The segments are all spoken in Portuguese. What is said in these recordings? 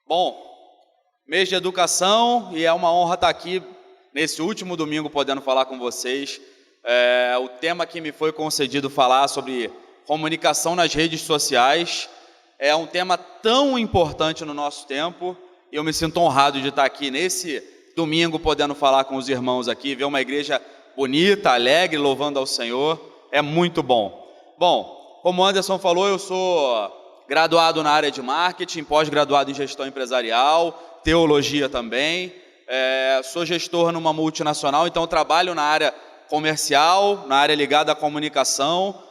Bom, mês de educação e é uma honra estar aqui nesse último domingo podendo falar com vocês. O tema que me foi concedido falar sobre comunicação nas redes sociais é um tema tão importante no nosso tempo e eu me sinto honrado de estar aqui nesse domingo podendo falar com os irmãos aqui, ver uma igreja bonita, alegre, louvando ao Senhor, é muito bom. Bom, como o Anderson falou, eu sou graduado na área de marketing, pós-graduado em gestão empresarial, teologia também, sou gestor numa multinacional, então trabalho na área comercial, na área ligada à comunicação.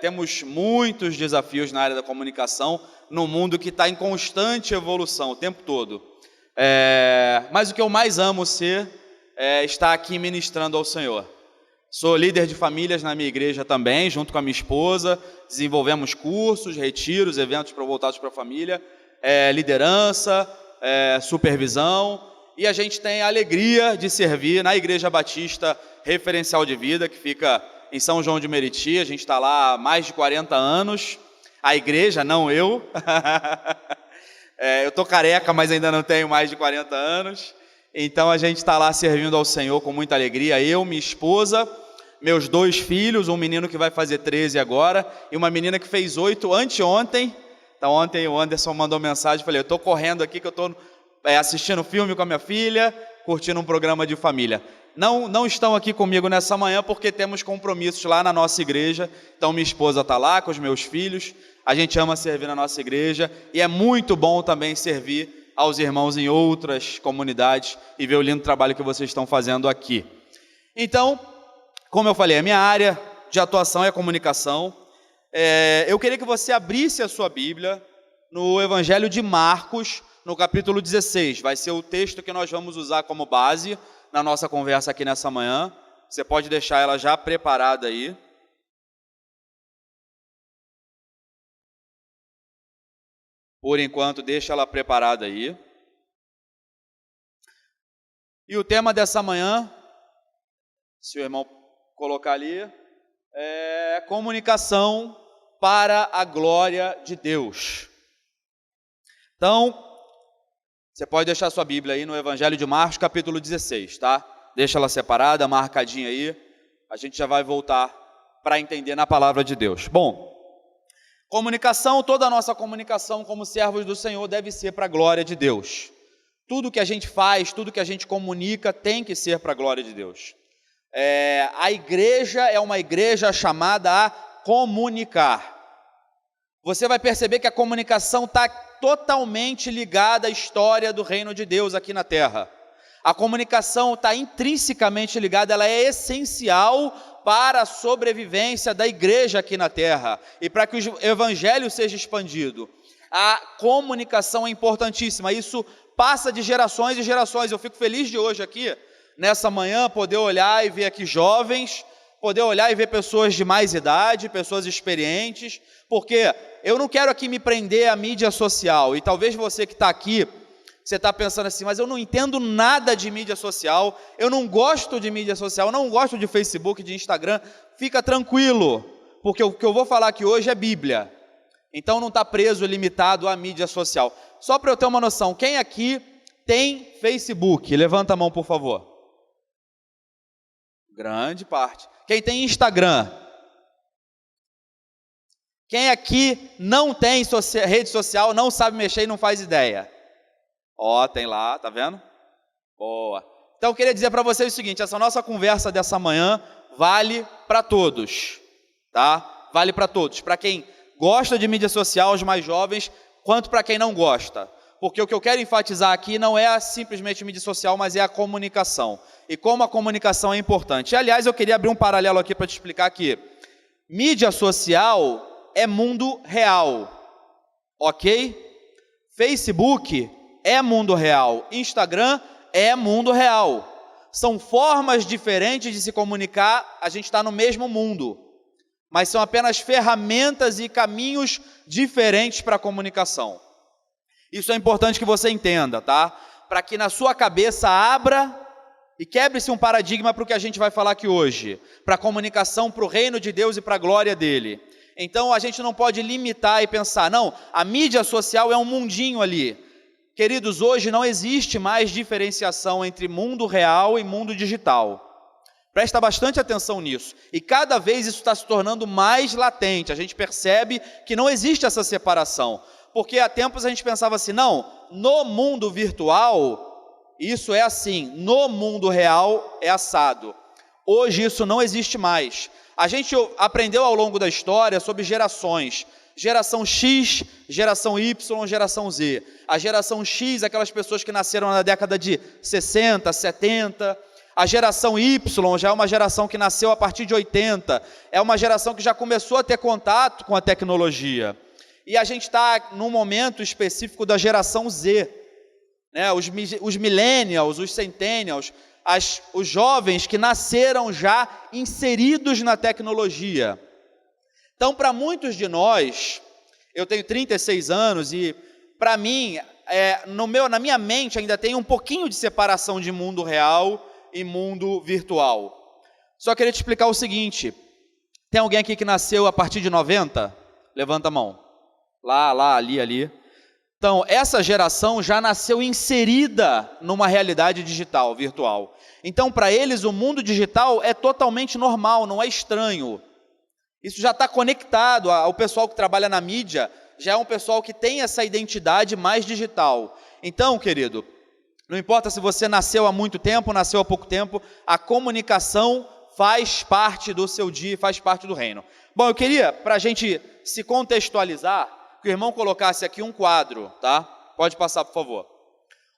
Temos muitos desafios na área da comunicação, no mundo que está em constante evolução o tempo todo. Mas o que eu mais amo ser é estar aqui ministrando ao Senhor. Sou líder de famílias na minha igreja também, junto com a minha esposa, desenvolvemos cursos, retiros, eventos voltados para a família, liderança, supervisão, e a gente tem a alegria de servir na Igreja Batista Referencial de Vida, que fica em São João de Meriti. A gente está lá há mais de 40 anos, a igreja, não eu. Eu estou careca, mas ainda não tenho mais de 40 anos, então a gente está lá servindo ao Senhor com muita alegria, eu, minha esposa, meus 2 filhos, um menino que vai fazer 13 agora, e uma menina que fez 8 anteontem. Então ontem o Anderson mandou mensagem, falei, eu estou correndo aqui que eu estou assistindo filme com a minha filha, curtindo um programa de família. Não estão aqui comigo nessa manhã porque temos compromissos lá na nossa igreja, então minha esposa está lá com os meus filhos, a gente ama servir na nossa igreja, e é muito bom também servir aos irmãos em outras comunidades e ver o lindo trabalho que vocês estão fazendo aqui. Então, como eu falei, a minha área de atuação é a comunicação. Eu queria que você abrisse a sua Bíblia no Evangelho de Marcos, no capítulo 16. Vai ser o texto que nós vamos usar como base na nossa conversa aqui nessa manhã. Você pode deixar ela já preparada aí. Por enquanto, deixa ela preparada aí. E o tema dessa manhã, se o irmão colocar ali, é comunicação para a glória de Deus. Então, você pode deixar sua Bíblia aí no Evangelho de Marcos, capítulo 16, tá? Deixa ela separada, marcadinha aí. A gente já vai voltar para entender na palavra de Deus. Bom, comunicação, toda a nossa comunicação como servos do Senhor deve ser para a glória de Deus. Tudo que a gente faz, tudo que a gente comunica tem que ser para a glória de Deus. A igreja é uma igreja chamada a comunicar. Você vai perceber que a comunicação está totalmente ligada à história do reino de Deus aqui na terra. A comunicação está intrinsecamente ligada, ela é essencial para a sobrevivência da igreja aqui na terra e para que o evangelho seja expandido. A comunicação é importantíssima, isso passa de gerações e gerações. Eu fico feliz de hoje aqui, nessa manhã, poder olhar e ver aqui jovens, poder olhar e ver pessoas de mais idade, pessoas experientes, porque eu não quero aqui me prender à mídia social, e talvez você que está aqui, você está pensando assim, mas eu não entendo nada de mídia social, eu não gosto de mídia social, eu não gosto de Facebook, de Instagram. Fica tranquilo, porque o que eu vou falar aqui hoje é Bíblia, então não está preso, limitado à mídia social. Só para eu ter uma noção, quem aqui tem Facebook? Levanta a mão, por favor. Grande parte. Quem tem Instagram? Quem aqui não tem rede social, não sabe mexer e não faz ideia? Tem lá, tá vendo? Boa. Então eu queria dizer para vocês o seguinte, essa nossa conversa dessa manhã vale para todos, tá? Vale para todos, para quem gosta de mídia social, os mais jovens, quanto para quem não gosta. Porque o que eu quero enfatizar aqui não é simplesmente mídia social, mas é a comunicação. E como a comunicação é importante. Aliás, eu queria abrir um paralelo aqui para te explicar que mídia social é mundo real, ok? Facebook é mundo real, Instagram é mundo real. São formas diferentes de se comunicar, a gente está no mesmo mundo, mas são apenas ferramentas e caminhos diferentes para a comunicação. Isso é importante que você entenda, tá? Para que na sua cabeça abra e quebre-se um paradigma para o que a gente vai falar aqui hoje, para a comunicação, para o reino de Deus e para a glória dele. Então a gente não pode limitar e pensar, não, a mídia social é um mundinho ali. queridos, hoje não existe mais diferenciação entre mundo real e mundo digital. Presta bastante atenção nisso. E cada vez isso está se tornando mais latente. A gente percebe que não existe essa separação. Porque há tempos a gente pensava assim, não, no mundo virtual, isso é assim, no mundo real é assado. Hoje isso não existe mais. A gente aprendeu ao longo da história sobre gerações. Geração X, geração Y, geração Z. A geração X, aquelas pessoas que nasceram na década de 60, 70. A geração Y já é uma geração que nasceu a partir de 80. É uma geração que já começou a ter contato com a tecnologia. E a gente está num momento específico da geração Z. Né? Os millennials, os centennials, os jovens que nasceram já inseridos na tecnologia. Então, para muitos de nós, eu tenho 36 anos e, para mim, na minha mente ainda tem um pouquinho de separação de mundo real e mundo virtual. Só queria te explicar o seguinte, tem alguém aqui que nasceu a partir de 90? Levanta a mão. Lá, ali. Então, essa geração já nasceu inserida numa realidade digital, virtual. Então, para eles, o mundo digital é totalmente normal, não é estranho. Isso já está conectado ao pessoal que trabalha na mídia, já é um pessoal que tem essa identidade mais digital. Então, querido, não importa se você nasceu há muito tempo, nasceu há pouco tempo, a comunicação faz parte do seu dia, faz parte do reino. Bom, eu queria, para a gente se contextualizar, que o irmão colocasse aqui um quadro, tá? Pode passar, por favor.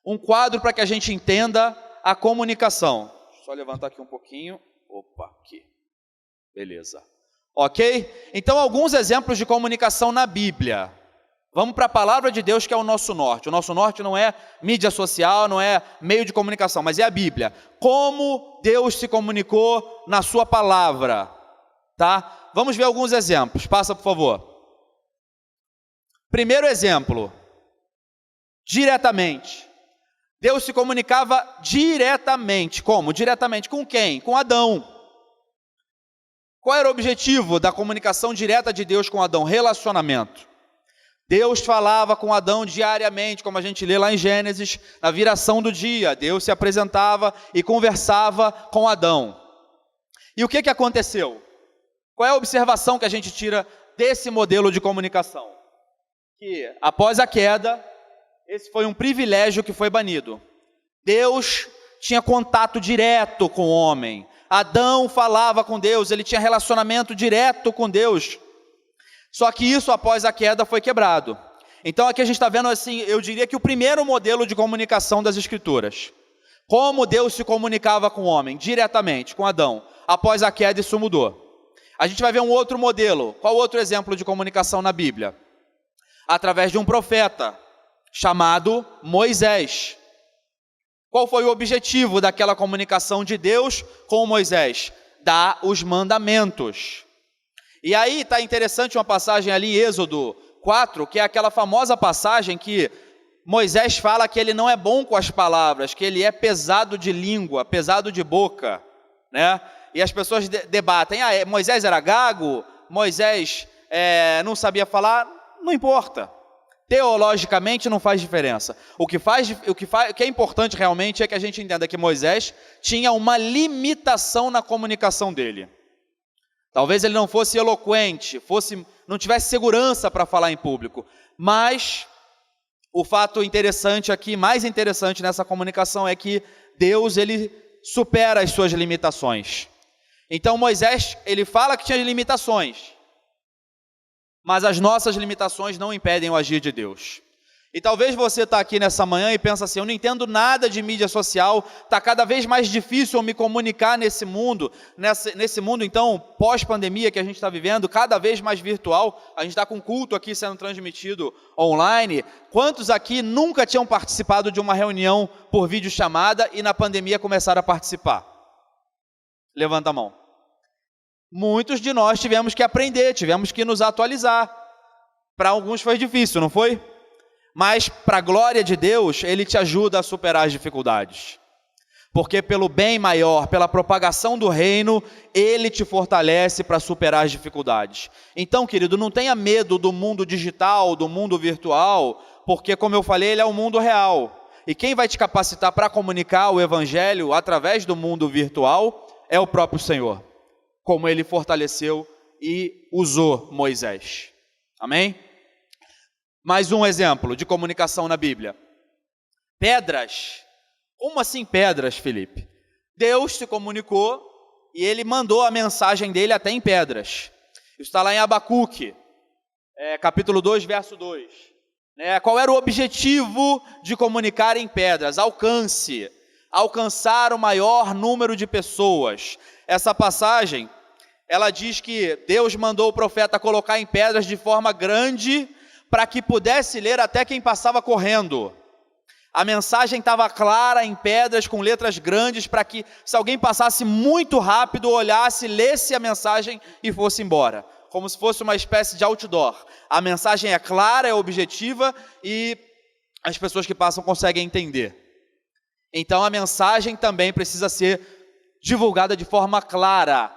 Um quadro para que a gente entenda a comunicação. Só levantar aqui um pouquinho. Opa, aqui. Beleza. Ok? Então, alguns exemplos de comunicação na Bíblia. Vamos para a palavra de Deus, que é o nosso norte. O nosso norte não é mídia social, não é meio de comunicação, mas é a Bíblia. Como Deus se comunicou na sua palavra. Tá? Vamos ver alguns exemplos. Passa, por favor. Primeiro exemplo. Diretamente. Deus se comunicava diretamente. Como? Diretamente com quem? Com Adão. Qual era o objetivo da comunicação direta de Deus com Adão? Relacionamento. Deus falava com Adão diariamente, como a gente lê lá em Gênesis, na viração do dia. Deus se apresentava e conversava com Adão. E o que aconteceu? Qual é a observação que a gente tira desse modelo de comunicação? Que após a queda, esse foi um privilégio que foi banido. Deus tinha contato direto com o homem. Adão falava com Deus, ele tinha relacionamento direto com Deus. Só que isso, após a queda, foi quebrado. Então aqui a gente está vendo, assim, eu diria que o primeiro modelo de comunicação das Escrituras. Como Deus se comunicava com o homem, diretamente, com Adão. Após a queda, isso mudou. A gente vai ver um outro modelo. Qual outro exemplo de comunicação na Bíblia? Através de um profeta, chamado Moisés. Qual foi o objetivo daquela comunicação de Deus com Moisés? Dar os mandamentos. E aí está interessante uma passagem ali em Êxodo 4, que é aquela famosa passagem que Moisés fala que ele não é bom com as palavras, que ele é pesado de língua, pesado de boca, né? E as pessoas debatem, Moisés era gago? Moisés não sabia falar? Não importa. Teologicamente não faz diferença. O que é importante realmente é que a gente entenda que Moisés tinha uma limitação na comunicação dele. Talvez ele não fosse eloquente, não tivesse segurança para falar em público, mas o fato interessante aqui, mais interessante nessa comunicação é que Deus, ele supera as suas limitações. Então Moisés, ele fala que tinha limitações, mas as nossas limitações não impedem o agir de Deus. E talvez você está aqui nessa manhã e pensa assim, eu não entendo nada de mídia social, está cada vez mais difícil eu me comunicar nesse mundo, então, pós-pandemia que a gente está vivendo, cada vez mais virtual, a gente está com culto aqui sendo transmitido online. Quantos aqui nunca tinham participado de uma reunião por videochamada e na pandemia começaram a participar? Levanta a mão. Muitos de nós tivemos que aprender, tivemos que nos atualizar. Para alguns foi difícil, não foi? Mas, para a glória de Deus, Ele te ajuda a superar as dificuldades. Porque pelo bem maior, pela propagação do reino, Ele te fortalece para superar as dificuldades. Então, querido, não tenha medo do mundo digital, do mundo virtual, porque, como eu falei, ele é o mundo real. E quem vai te capacitar para comunicar o evangelho através do mundo virtual é o próprio Senhor, como ele fortaleceu e usou Moisés. Amém? Mais um exemplo de comunicação na Bíblia. Pedras. Como assim pedras, Felipe? Deus se comunicou e ele mandou a mensagem dele até em pedras. Isso está lá em Abacuque, capítulo 2, verso 2. Qual era o objetivo de comunicar em pedras? Alcançar o maior número de pessoas. Essa passagem, ela diz que Deus mandou o profeta colocar em pedras de forma grande para que pudesse ler até quem passava correndo. A mensagem estava clara em pedras com letras grandes para que, se alguém passasse muito rápido, olhasse, lesse a mensagem e fosse embora. Como se fosse uma espécie de outdoor. A mensagem é clara, é objetiva e as pessoas que passam conseguem entender. Então a mensagem também precisa ser divulgada de forma clara.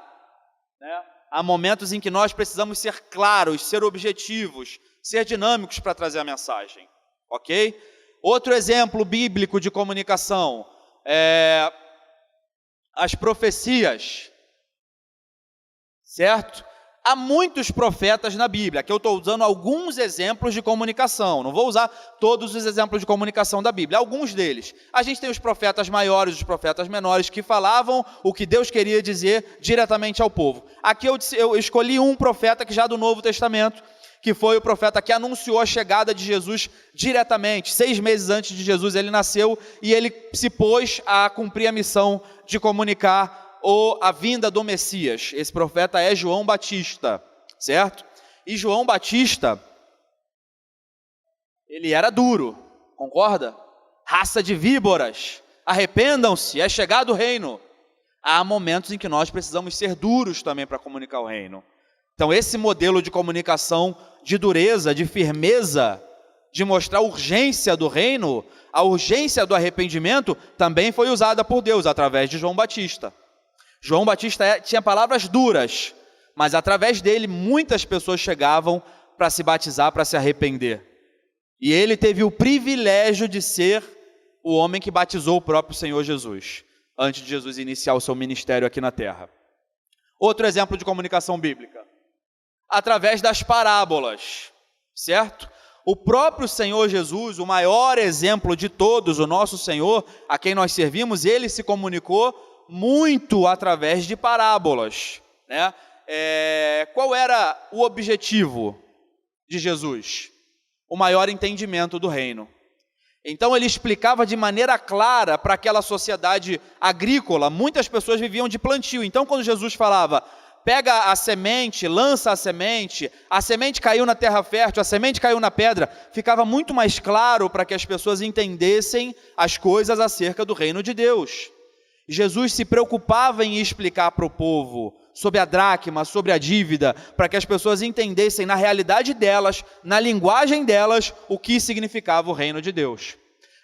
Há momentos em que nós precisamos ser claros, ser objetivos, ser dinâmicos para trazer a mensagem. Ok? Outro exemplo bíblico de comunicação é as profecias. Certo? Há muitos profetas na Bíblia. Aqui eu estou usando alguns exemplos de comunicação. Não vou usar todos os exemplos de comunicação da Bíblia. Alguns deles. A gente tem os profetas maiores, os profetas menores, que falavam o que Deus queria dizer diretamente ao povo. Aqui eu escolhi um profeta que já do Novo Testamento, que foi o profeta que anunciou a chegada de Jesus diretamente. 6 meses antes de Jesus ele nasceu e ele se pôs a cumprir a missão de comunicar a vinda do Messias. Esse profeta é João Batista, certo? E João Batista, ele era duro, concorda? Raça de víboras, arrependam-se, é chegado o reino. Há momentos em que nós precisamos ser duros também para comunicar o reino. Então esse modelo de comunicação de dureza, de firmeza, de mostrar a urgência do reino, a urgência do arrependimento, também foi usada por Deus através de João Batista. João Batista tinha palavras duras, mas através dele muitas pessoas chegavam para se batizar, para se arrepender. E ele teve o privilégio de ser o homem que batizou o próprio Senhor Jesus, antes de Jesus iniciar o seu ministério aqui na terra. Outro exemplo de comunicação bíblica, através das parábolas, certo? O próprio Senhor Jesus, o maior exemplo de todos, o nosso Senhor, a quem nós servimos, ele se comunicou muito através de parábolas. Qual era o objetivo de Jesus? O maior entendimento do reino. Então ele explicava de maneira clara para aquela sociedade agrícola. Muitas pessoas viviam de plantio. Então quando Jesus falava, pega a semente, lança a semente caiu na terra fértil, a semente caiu na pedra, ficava muito mais claro para que as pessoas entendessem as coisas acerca do reino de Deus. Jesus se preocupava em explicar para o povo sobre a dracma, sobre a dívida, para que as pessoas entendessem na realidade delas, na linguagem delas, o que significava o reino de Deus.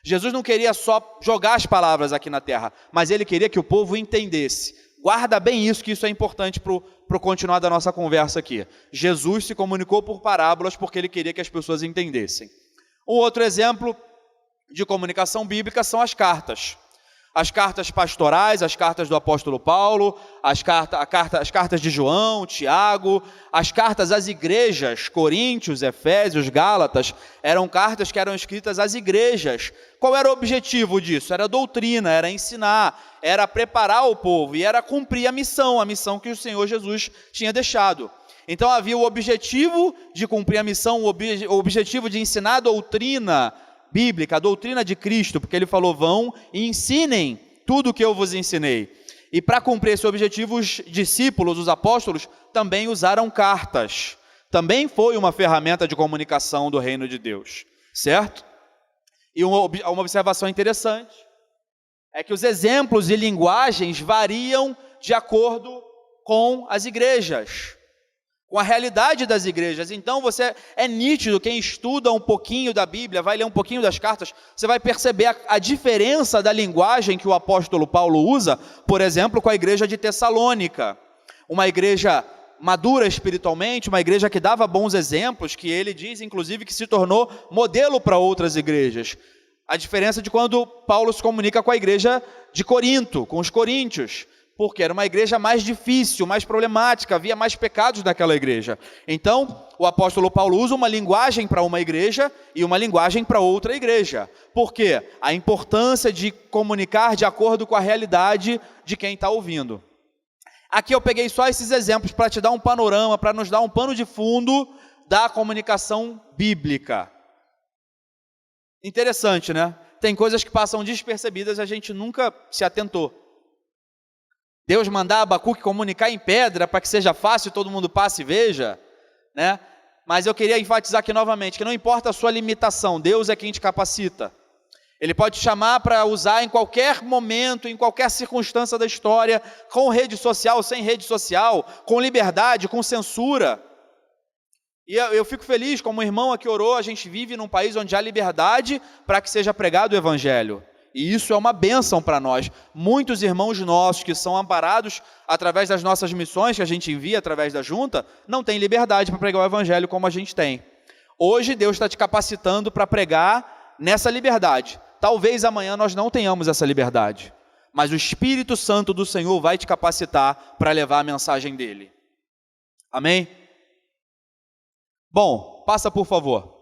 Jesus não queria só jogar as palavras aqui na terra, mas ele queria que o povo entendesse. Guarda bem isso, que isso é importante para o continuar da nossa conversa aqui. Jesus se comunicou por parábolas porque ele queria que as pessoas entendessem. Um outro exemplo de comunicação bíblica são as cartas. As cartas pastorais, as cartas do apóstolo Paulo, as cartas de João, Tiago, as cartas às igrejas, Coríntios, Efésios, Gálatas, eram cartas que eram escritas às igrejas. Qual era o objetivo disso? Era doutrina, era ensinar, era preparar o povo e era cumprir a missão que o Senhor Jesus tinha deixado. Então havia o objetivo de cumprir a missão, o objetivo de ensinar a doutrina bíblica, a doutrina de Cristo, porque ele falou, vão e ensinem tudo o que eu vos ensinei. E para cumprir esse objetivo, os discípulos, os apóstolos, também usaram cartas. Também foi uma ferramenta de comunicação do reino de Deus, certo? E uma observação interessante é que os exemplos e linguagens variam de acordo com as igrejas, com a realidade das igrejas. Então é nítido, quem estuda um pouquinho da Bíblia, vai ler um pouquinho das cartas, você vai perceber a diferença da linguagem que o apóstolo Paulo usa, por exemplo, com a igreja de Tessalônica, uma igreja madura espiritualmente, uma igreja que dava bons exemplos, que ele diz, inclusive, que se tornou modelo para outras igrejas. A diferença de quando Paulo se comunica com a igreja de Corinto, com os coríntios, porque era uma igreja mais difícil, mais problemática, havia mais pecados naquela igreja. Então, o apóstolo Paulo usa uma linguagem para uma igreja e uma linguagem para outra igreja. Por quê? A importância de comunicar de acordo com a realidade de quem está ouvindo. Aqui eu peguei só esses exemplos para te dar um panorama, para nos dar um pano de fundo da comunicação bíblica. Interessante, né? Tem coisas que passam despercebidas e a gente nunca se atentou. Deus mandar Abacuque comunicar em pedra para que seja fácil, todo mundo passe e veja, né? Mas eu queria enfatizar aqui novamente, que não importa a sua limitação, Deus é quem te capacita. Ele pode te chamar para usar em qualquer momento, em qualquer circunstância da história, com rede social, sem rede social, com liberdade, com censura. E eu fico feliz, como o irmão aqui orou, a gente vive num país onde há liberdade para que seja pregado o evangelho. E isso é uma bênção para nós. Muitos irmãos nossos que são amparados através das nossas missões, que a gente envia através da junta, não têm liberdade para pregar o evangelho como a gente tem. Hoje Deus está te capacitando para pregar nessa liberdade. Talvez amanhã nós não tenhamos essa liberdade, mas o Espírito Santo do Senhor vai te capacitar para levar a mensagem dele. Amém? Bom, passa por favor.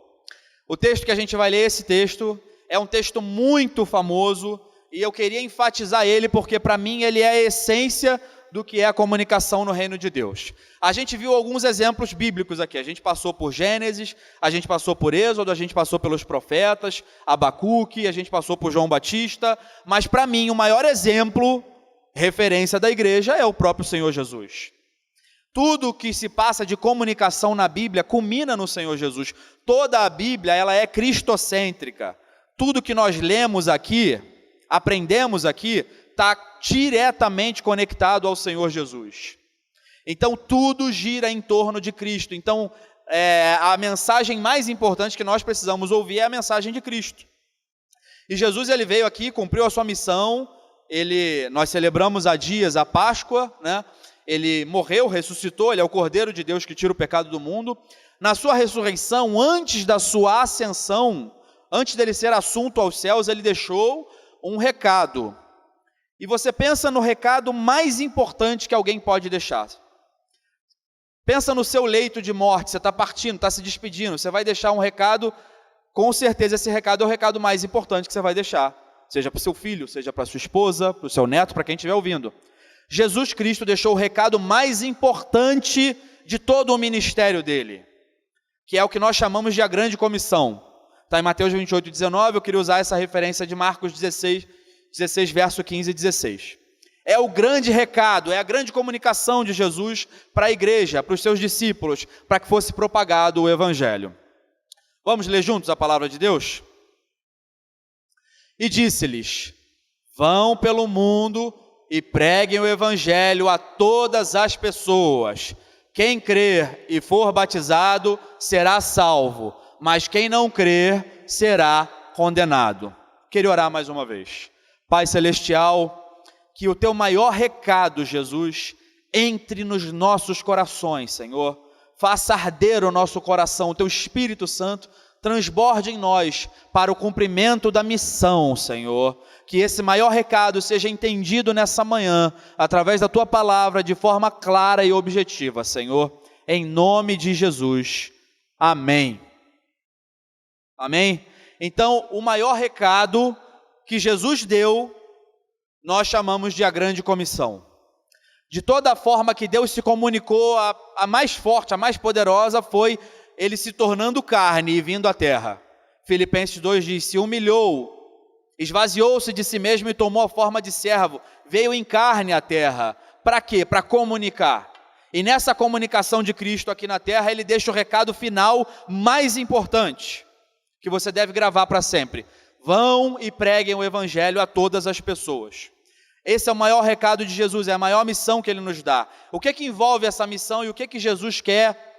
O texto que a gente vai ler, esse texto, é um texto muito famoso e eu queria enfatizar ele porque para mim ele é a essência do que é a comunicação no reino de Deus. A gente viu alguns exemplos bíblicos aqui, a gente passou por Gênesis, a gente passou por Êxodo, a gente passou pelos profetas, Abacuque, a gente passou por João Batista, mas para mim o maior exemplo, referência da igreja, é o próprio Senhor Jesus. Tudo que se passa de comunicação na Bíblia culmina no Senhor Jesus. Toda a Bíblia ela é cristocêntrica. Tudo que nós lemos aqui, aprendemos aqui, está diretamente conectado ao Senhor Jesus. Então, tudo gira em torno de Cristo. Então, a mensagem mais importante que nós precisamos ouvir é a mensagem de Cristo. E Jesus ele veio aqui, cumpriu a sua missão, nós celebramos há dias a Páscoa, né? Ele morreu, ressuscitou, ele é o Cordeiro de Deus que tira o pecado do mundo. Na sua ressurreição, antes da sua ascensão, antes dele ser assunto aos céus, ele deixou um recado. E você pensa no recado mais importante que alguém pode deixar. Pensa no seu leito de morte, você está partindo, está se despedindo, você vai deixar um recado, com certeza esse recado é o recado mais importante que você vai deixar. Seja para o seu filho, seja para a sua esposa, para o seu neto, para quem estiver ouvindo. Jesus Cristo deixou o recado mais importante de todo o ministério dele, que é o que nós chamamos de a grande comissão. Está em Mateus 28, 19, eu queria usar essa referência de Marcos 16, verso 15 e 16. É o grande recado, é a grande comunicação de Jesus para a igreja, para os seus discípulos, para que fosse propagado o evangelho. Vamos ler juntos a palavra de Deus? E disse-lhes: vão pelo mundo e preguem o evangelho a todas as pessoas. Quem crer e for batizado será salvo, mas quem não crer será condenado. Queria orar mais uma vez. Pai Celestial, que o teu maior recado, Jesus, entre nos nossos corações, Senhor. Faça arder o nosso coração, o teu Espírito Santo transborde em nós para o cumprimento da missão, Senhor. Que esse maior recado seja entendido nessa manhã, através da tua palavra, de forma clara e objetiva, Senhor. Em nome de Jesus. Amém. Amém? Então, o maior recado que Jesus deu, nós chamamos de a grande comissão. De toda a forma que Deus se comunicou, a mais forte, a mais poderosa foi ele se tornando carne e vindo à terra. Filipenses 2 diz: se humilhou, esvaziou-se de si mesmo e tomou a forma de servo, veio em carne à terra. Para quê? Para comunicar. E nessa comunicação de Cristo aqui na terra, ele deixa o recado final mais importante, que você deve gravar para sempre. Vão e preguem o evangelho a todas as pessoas. Esse é o maior recado de Jesus, é a maior missão que ele nos dá. O que que envolve essa missão e o que que Jesus quer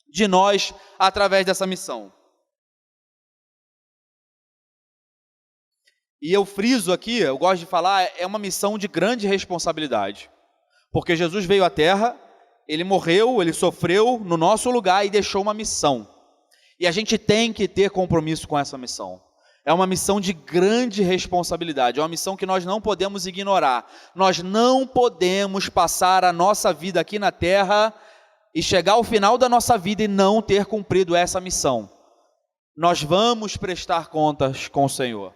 de nós através dessa missão? E eu friso aqui, eu gosto de falar, é uma missão de grande responsabilidade. Porque Jesus veio à terra, ele morreu, ele sofreu no nosso lugar e deixou uma missão. E a gente tem que ter compromisso com essa missão. É uma missão de grande responsabilidade, é uma missão que nós não podemos ignorar. Nós não podemos passar a nossa vida aqui na terra e chegar ao final da nossa vida e não ter cumprido essa missão. Nós vamos prestar contas com o Senhor.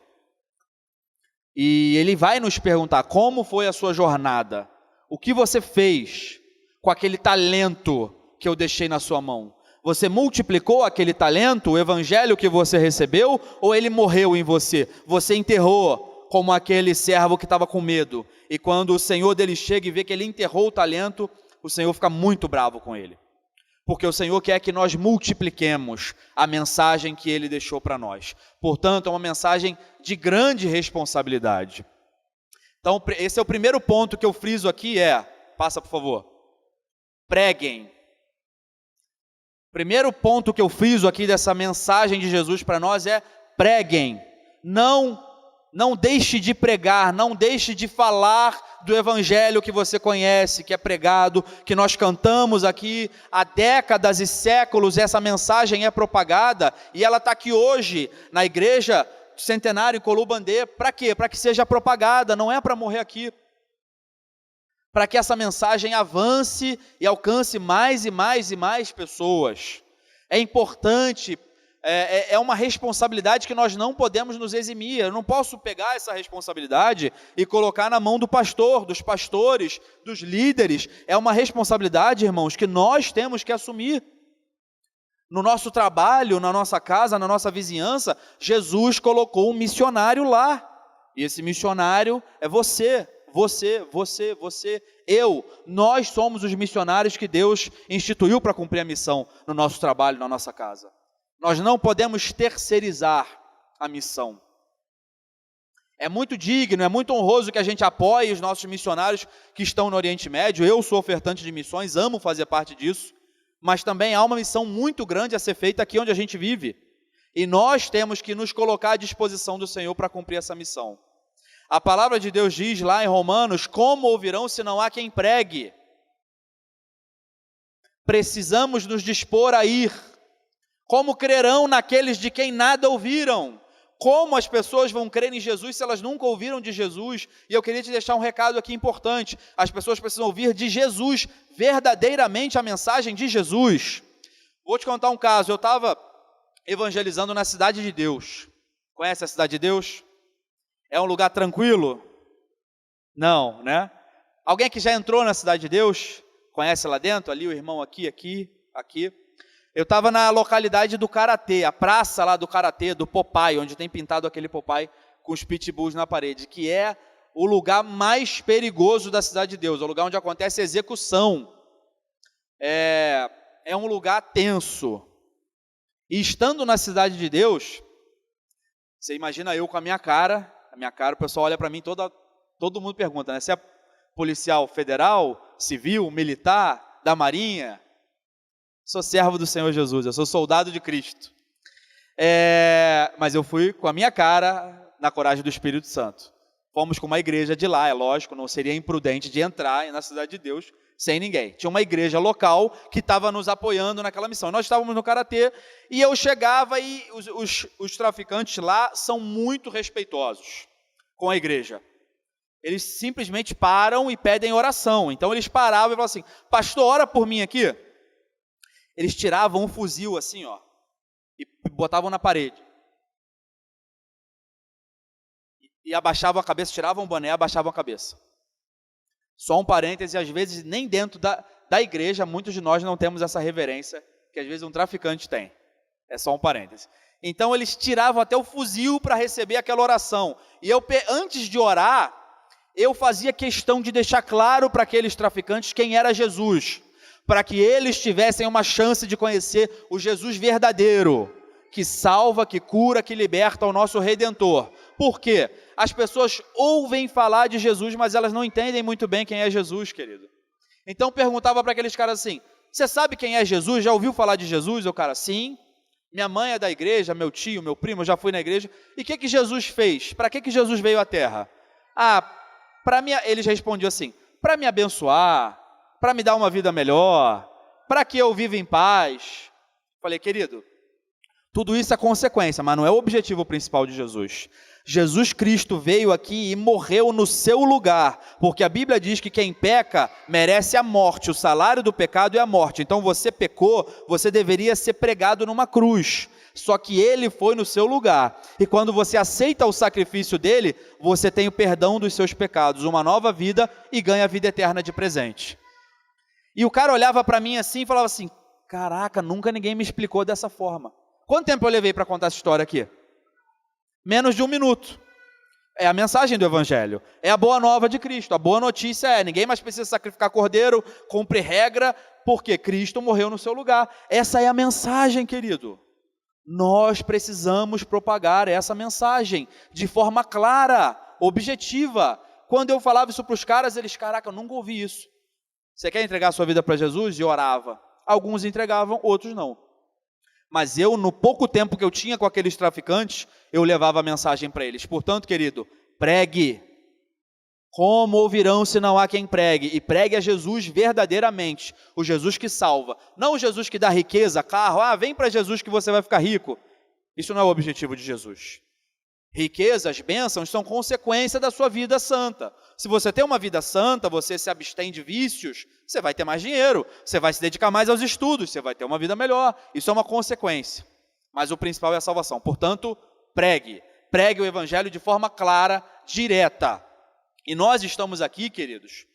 E Ele vai nos perguntar como foi a sua jornada, o que você fez com aquele talento que eu deixei na sua mão. Você multiplicou aquele talento, o evangelho que você recebeu, ou ele morreu em você? Você enterrou como aquele servo que estava com medo. E quando o Senhor dele chega e vê que ele enterrou o talento, o Senhor fica muito bravo com ele. Porque o Senhor quer que nós multipliquemos a mensagem que Ele deixou para nós. Portanto, é uma mensagem de grande responsabilidade. Então, esse é o primeiro ponto que eu friso aqui, passa por favor, preguem. Primeiro ponto que eu friso aqui dessa mensagem de Jesus para nós é preguem. Não deixe de pregar, não deixe de falar do evangelho que você conhece, que é pregado, que nós cantamos aqui há décadas e séculos. Essa mensagem é propagada e ela está aqui hoje na igreja Centenário em Colubandê. Para quê? Para que seja propagada, não é para morrer aqui. Para que essa mensagem avance e alcance mais e mais e mais pessoas. É importante, é uma responsabilidade que nós não podemos nos eximir. Eu não posso pegar essa responsabilidade e colocar na mão do pastor, dos pastores, dos líderes. É uma responsabilidade, irmãos, que nós temos que assumir. No nosso trabalho, na nossa casa, na nossa vizinhança, Jesus colocou um missionário lá. E esse missionário é você. Eu, nós somos os missionários que Deus instituiu para cumprir a missão no nosso trabalho, na nossa casa. Nós não podemos terceirizar a missão. É muito digno, é muito honroso que a gente apoie os nossos missionários que estão no Oriente Médio. Eu sou ofertante de missões, amo fazer parte disso, mas também há uma missão muito grande a ser feita aqui onde a gente vive. E nós temos que nos colocar à disposição do Senhor para cumprir essa missão. A palavra de Deus diz lá em Romanos, como ouvirão se não há quem pregue? Precisamos nos dispor a ir. Como crerão naqueles de quem nada ouviram? Como as pessoas vão crer em Jesus se elas nunca ouviram de Jesus? E eu queria te deixar um recado aqui importante. As pessoas precisam ouvir de Jesus, verdadeiramente a mensagem de Jesus. Vou te contar um caso. Eu estava evangelizando na Cidade de Deus. Conhece a Cidade de Deus? É um lugar tranquilo? Não, né? Alguém que já entrou na Cidade de Deus? Conhece lá dentro? Ali o irmão aqui. Eu estava na localidade do Karatê, a praça lá do Karatê, do Popeye, onde tem pintado aquele Popeye com os pitbulls na parede, que é o lugar mais perigoso da Cidade de Deus, é o lugar onde acontece a execução. É um lugar tenso. E estando na Cidade de Deus, você imagina eu com a minha cara, o pessoal olha para mim, todo mundo pergunta, né? Se é policial federal, civil, militar, da Marinha? Sou servo do Senhor Jesus, eu sou soldado de Cristo. Mas eu fui com a minha cara na coragem do Espírito Santo. Fomos com uma igreja de lá, é lógico, não seria imprudente de entrar na Cidade de Deus sem ninguém. Tinha uma igreja local que estava nos apoiando naquela missão. Nós estávamos no Karatê e eu chegava e os traficantes lá são muito respeitosos com a igreja. Eles simplesmente param e pedem oração. Então eles paravam e falavam assim, pastor, ora por mim aqui. Eles tiravam um fuzil assim, ó, e botavam na parede. E abaixavam a cabeça, tiravam o boné, abaixavam a cabeça. Só um parêntese, às vezes nem dentro da igreja, muitos de nós não temos essa reverência que às vezes um traficante tem. É só um parêntese. Então eles tiravam até o fuzil para receber aquela oração. E eu, antes de orar, eu fazia questão de deixar claro para aqueles traficantes quem era Jesus, para que eles tivessem uma chance de conhecer o Jesus verdadeiro, que salva, que cura, que liberta, o nosso Redentor. Por quê? As pessoas ouvem falar de Jesus, mas elas não entendem muito bem quem é Jesus, querido. Então perguntava para aqueles caras assim, você sabe quem é Jesus? Já ouviu falar de Jesus? O cara, sim. Minha mãe é da igreja, meu tio, meu primo, eu já fui na igreja. E o que Jesus fez? Para que Jesus veio à terra? Eles respondiam assim, para me abençoar, para me dar uma vida melhor, para que eu viva em paz. Falei, querido, tudo isso é consequência, mas não é o objetivo principal de Jesus. Jesus Cristo veio aqui e morreu no seu lugar, porque a Bíblia diz que quem peca merece a morte, o salário do pecado é a morte. Então você pecou, você deveria ser pregado numa cruz, só que ele foi no seu lugar, e quando você aceita o sacrifício dele, você tem o perdão dos seus pecados, uma nova vida e ganha a vida eterna de presente. E o cara olhava para mim assim e falava assim, caraca, nunca ninguém me explicou dessa forma. Quanto tempo eu levei para contar essa história aqui? Menos de 1 minuto. É a mensagem do Evangelho. É a boa nova de Cristo. A boa notícia é, ninguém mais precisa sacrificar cordeiro, cumprir regra, porque Cristo morreu no seu lugar. Essa é a mensagem, querido. Nós precisamos propagar essa mensagem de forma clara, objetiva. Quando eu falava isso para os caras, eles, caraca, eu nunca ouvi isso. Você quer entregar a sua vida para Jesus? E orava. Alguns entregavam, outros não. Mas eu, no pouco tempo que eu tinha com aqueles traficantes, eu levava a mensagem para eles. Portanto, querido, pregue. Como ouvirão se não há quem pregue? E pregue a Jesus verdadeiramente, o Jesus que salva. Não o Jesus que dá riqueza, carro, vem para Jesus que você vai ficar rico. Isso não é o objetivo de Jesus. Riquezas, bênçãos são consequência da sua vida santa. Se você tem uma vida santa, você se abstém de vícios, você vai ter mais dinheiro, você vai se dedicar mais aos estudos, você vai ter uma vida melhor. Isso é uma consequência. Mas o principal é a salvação. Portanto, pregue. Pregue o Evangelho de forma clara, direta. E nós estamos aqui, queridos,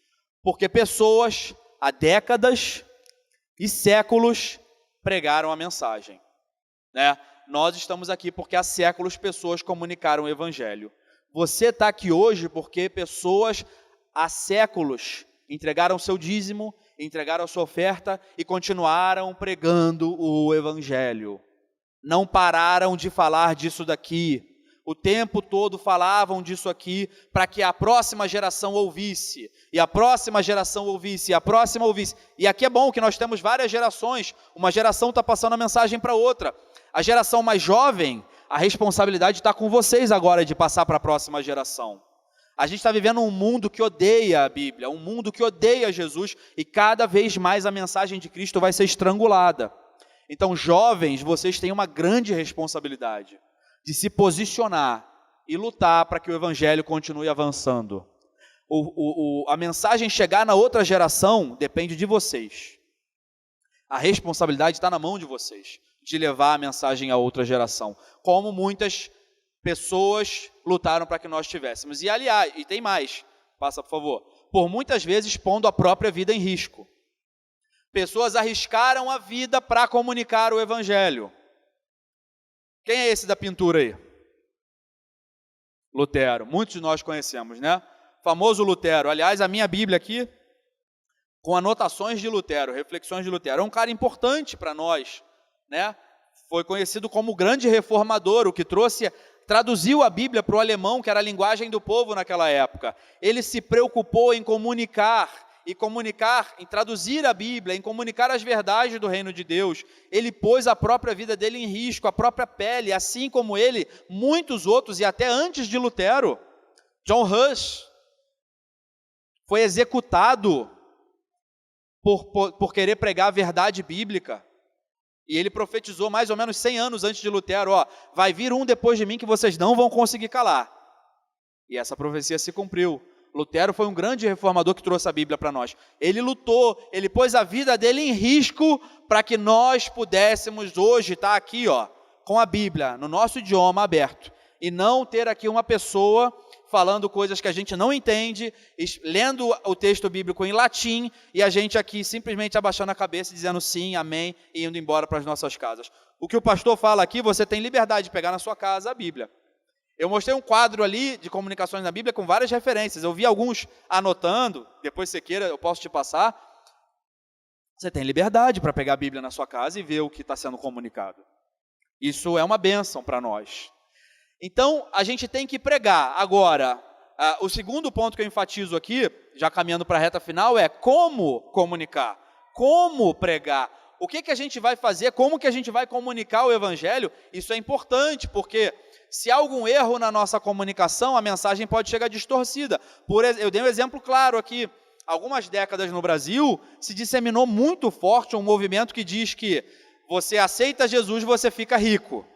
porque pessoas há décadas e séculos pregaram a mensagem, né? Nós estamos aqui porque há séculos pessoas comunicaram o Evangelho. Você está aqui hoje porque pessoas há séculos entregaram seu dízimo, entregaram a sua oferta e continuaram pregando o Evangelho. Não pararam de falar disso daqui. O tempo todo falavam disso aqui para que a próxima geração ouvisse, e a próxima geração ouvisse, e a próxima ouvisse. E aqui é bom que nós temos várias gerações, uma geração está passando a mensagem para outra. A geração mais jovem, a responsabilidade está com vocês agora de passar para a próxima geração. A gente está vivendo um mundo que odeia a Bíblia, um mundo que odeia Jesus, e cada vez mais a mensagem de Cristo vai ser estrangulada. Então, jovens, vocês têm uma grande responsabilidade de se posicionar e lutar para que o Evangelho continue avançando. A mensagem chegar na outra geração depende de vocês. A responsabilidade está na mão de vocês, de levar a mensagem a outra geração, como muitas pessoas lutaram para que nós tivéssemos. E aliás, e tem mais, passa por favor, por muitas vezes pondo a própria vida em risco. Pessoas arriscaram a vida para comunicar o Evangelho. Quem é esse da pintura aí? Lutero. Muitos de nós conhecemos, né? Famoso Lutero. Aliás, a minha Bíblia aqui, com anotações de Lutero, reflexões de Lutero. É um cara importante para nós, né? Foi conhecido como o grande reformador, o que traduziu a Bíblia para o alemão, que era a linguagem do povo naquela época. Ele se preocupou em comunicar, em traduzir a Bíblia, em comunicar as verdades do reino de Deus. Ele pôs a própria vida dele em risco, a própria pele, assim como ele, muitos outros, e até antes de Lutero. John Huss foi executado por querer pregar a verdade bíblica. E ele profetizou mais ou menos 100 anos antes de Lutero, vai vir um depois de mim que vocês não vão conseguir calar. E essa profecia se cumpriu. Lutero foi um grande reformador que trouxe a Bíblia para nós. Ele lutou, ele pôs a vida dele em risco para que nós pudéssemos hoje estar aqui, com a Bíblia, no nosso idioma aberto. E não ter aqui uma pessoa falando coisas que a gente não entende, lendo o texto bíblico em latim, e a gente aqui simplesmente abaixando a cabeça, dizendo sim, amém, e indo embora para as nossas casas. O que o pastor fala aqui, você tem liberdade de pegar na sua casa a Bíblia. Eu mostrei um quadro ali de comunicações na Bíblia com várias referências. Eu vi alguns anotando, depois se queira eu posso te passar. Você tem liberdade para pegar a Bíblia na sua casa e ver o que está sendo comunicado. Isso é uma bênção para nós. Então, a gente tem que pregar. Agora, o segundo ponto que eu enfatizo aqui, já caminhando para a reta final, é como comunicar, como pregar. O que a gente vai fazer, como que a gente vai comunicar o Evangelho? Isso é importante, porque se há algum erro na nossa comunicação, a mensagem pode chegar distorcida. Eu dei um exemplo claro aqui. algumas décadas no Brasil, se disseminou muito forte um movimento que diz que você aceita Jesus, você fica rico.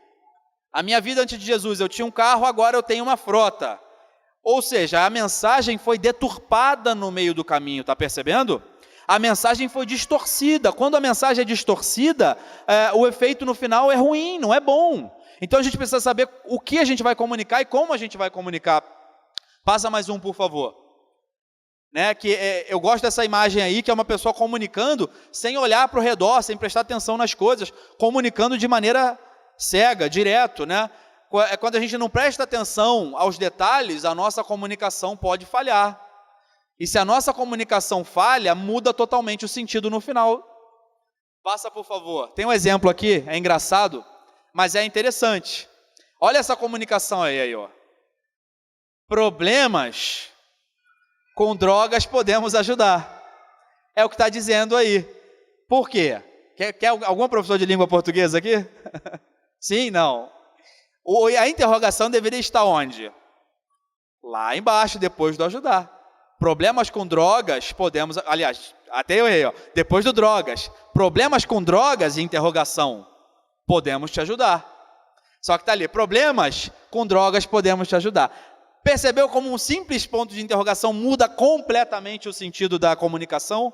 A minha vida antes de Jesus, eu tinha um carro, agora eu tenho uma frota. Ou seja, a mensagem foi deturpada no meio do caminho, está percebendo? A mensagem foi distorcida. Quando a mensagem é distorcida, o efeito no final é ruim, não é bom. Então a gente precisa saber o que a gente vai comunicar e como a gente vai comunicar. Passa mais um, por favor. Eu gosto dessa imagem aí, que é uma pessoa comunicando sem olhar para o redor, sem prestar atenção nas coisas, comunicando de maneira cega, direto, né? Quando a gente não presta atenção aos detalhes, a nossa comunicação pode falhar. E se a nossa comunicação falha, muda totalmente o sentido no final. Passa, por favor. Tem um exemplo aqui, é engraçado, mas é interessante. Olha essa comunicação aí, ó. Problemas com drogas podemos ajudar. É o que está dizendo aí. Por quê? Quer algum professor de língua portuguesa aqui? Sim, não. A interrogação deveria estar onde? Lá embaixo, depois do ajudar. Problemas com drogas podemos... Aliás, até eu errei, ó. Depois do drogas. Problemas com drogas, interrogação. Podemos te ajudar. Só que está ali. Problemas com drogas podemos te ajudar. Percebeu como um simples ponto de interrogação muda completamente o sentido da comunicação?